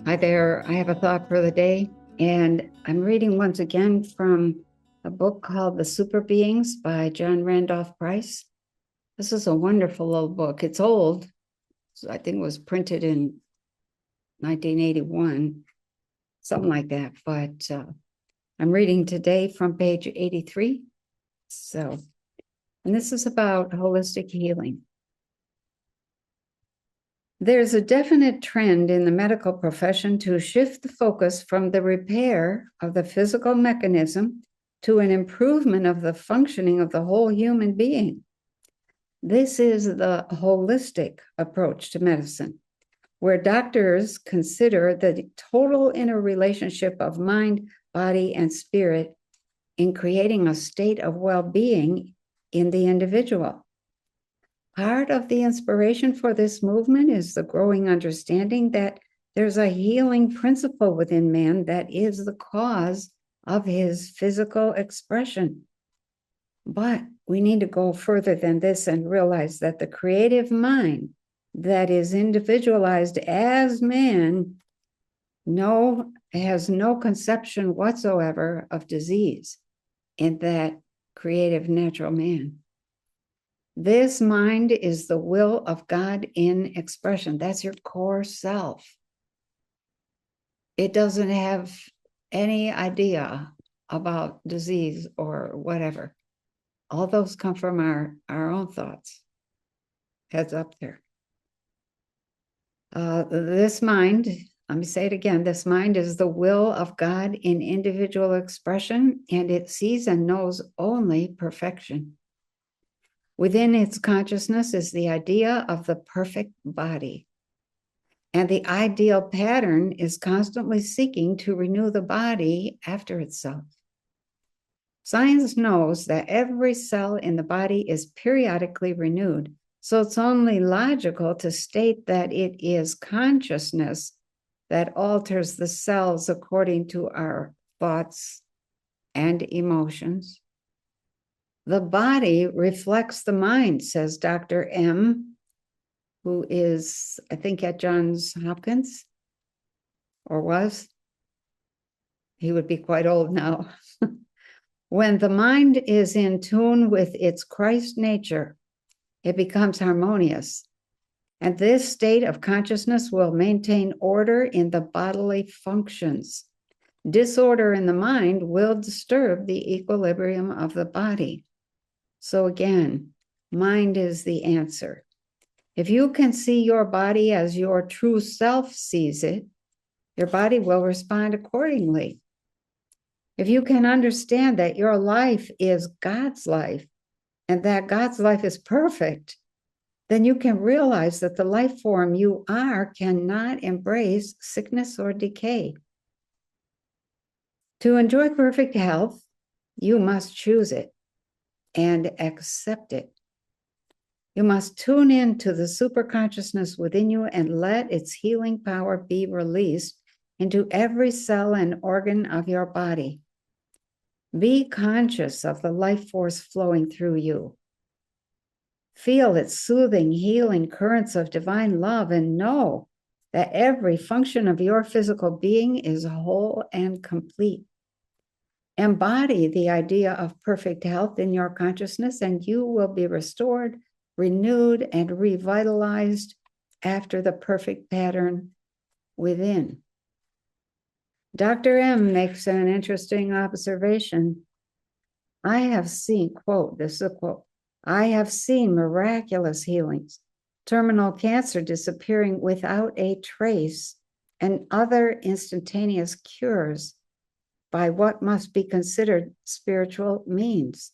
Hi there. I have a thought for the day, and I'm reading once again from a book called The Superbeings by John Randolph Price. This is a wonderful little book. It's old. I think it was printed in 1981, something like that. But I'm reading today from page 83. And this is about holistic healing. There's a definite trend in the medical profession to shift the focus from the repair of the physical mechanism to an improvement of the functioning of the whole human being. This is the holistic approach to medicine, where doctors consider the total interrelationship of mind, body, and spirit in creating a state of well-being in the individual. Part of the inspiration for this movement is the growing understanding that there's a healing principle within man that is the cause of his physical expression. But we need to go further than this and realize that the creative mind that is individualized as man has no conception whatsoever of disease in that creative natural man. This mind is the will of God in expression. That's your core self. It doesn't have any idea about disease or whatever. All those come from our own thoughts. Heads up there. This mind, let me say it again, this mind is the will of God in individual expression, and it sees and knows only perfection. Within its consciousness is the idea of the perfect body. And the ideal pattern is constantly seeking to renew the body after itself. Science knows that every cell in the body is periodically renewed, so it's only logical to state that it is consciousness that alters the cells according to our thoughts and emotions. The body reflects the mind, says Dr. M, who is, I think, at Johns Hopkins, or was. He would be quite old now. When the mind is in tune with its Christ nature, it becomes harmonious. And this state of consciousness will maintain order in the bodily functions. Disorder in the mind will disturb the equilibrium of the body. So again, mind is the answer. If you can see your body as your true self sees it, your body will respond accordingly. If you can understand that your life is God's life and that God's life is perfect, then you can realize that the life form you are cannot embrace sickness or decay. To enjoy perfect health, you must choose it and accept it. You must tune in to the superconsciousness within you and let its healing power be released into every cell and organ of your body. Be conscious of the life force flowing through you. Feel its soothing, healing currents of divine love and know that every function of your physical being is whole and complete. Embody the idea of perfect health in your consciousness, and you will be restored, renewed, and revitalized after the perfect pattern within. Dr. M makes an interesting observation. I have seen, quote, this is a quote, I have seen miraculous healings, terminal cancer disappearing without a trace, and other instantaneous cures by what must be considered spiritual means.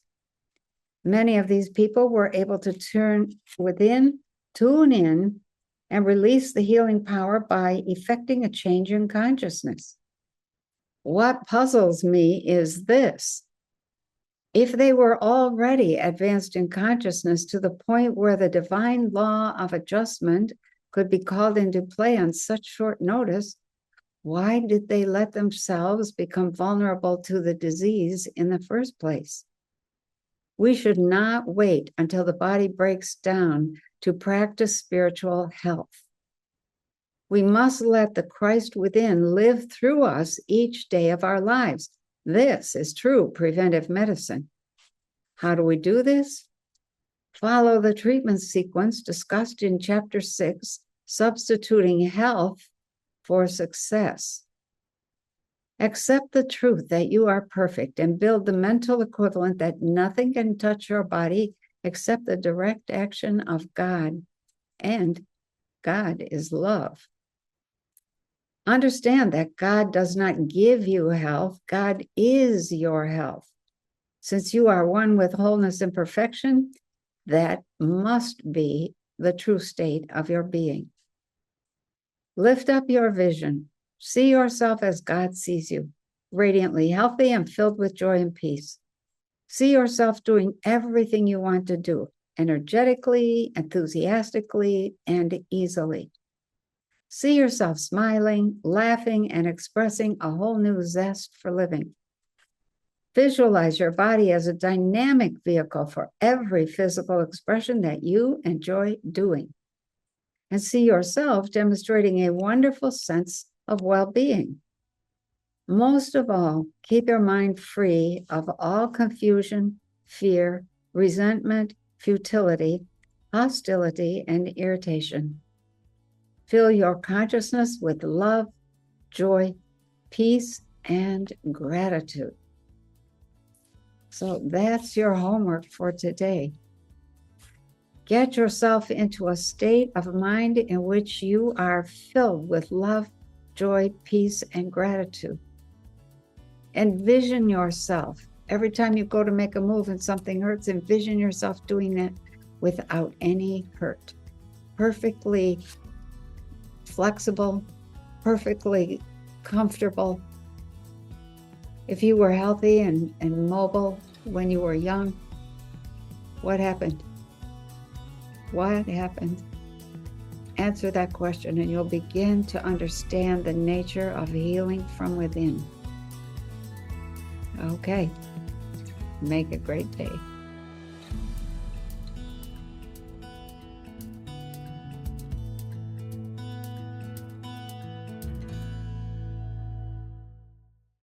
Many of these people were able to turn within, tune in, and release the healing power by effecting a change in consciousness. What puzzles me is this. If they were already advanced in consciousness to the point where the divine law of adjustment could be called into play on such short notice, why did they let themselves become vulnerable to the disease in the first place? We should not wait until the body breaks down to practice spiritual health. We must let the Christ within live through us each day of our lives. This is true preventive medicine. How do we do this? Follow the treatment sequence discussed in Chapter 6, Substituting Health for Success. Accept the truth that you are perfect and build the mental equivalent that nothing can touch your body except the direct action of God, and God is love. Understand that God does not give you health, God is your health. Since you are one with wholeness and perfection, that must be the true state of your being. Lift up your vision. See yourself as God sees you, radiantly healthy and filled with joy and peace. See yourself doing everything you want to do, energetically, enthusiastically, and easily. See yourself smiling, laughing, and expressing a whole new zest for living. Visualize your body as a dynamic vehicle for every physical expression that you enjoy doing. And see yourself demonstrating a wonderful sense of well-being. Most of all, keep your mind free of all confusion, fear, resentment, futility, hostility, and irritation. Fill your consciousness with love, joy, peace, and gratitude. So that's your homework for today. Get yourself into a state of mind in which you are filled with love, joy, peace, and gratitude. Envision yourself. Every time you go to make a move and something hurts, envision yourself doing that without any hurt. Perfectly flexible, perfectly comfortable. If you were healthy and mobile when you were young, what happened? What happened? Answer that question and you'll begin to understand the nature of healing from within. Okay, make a great day.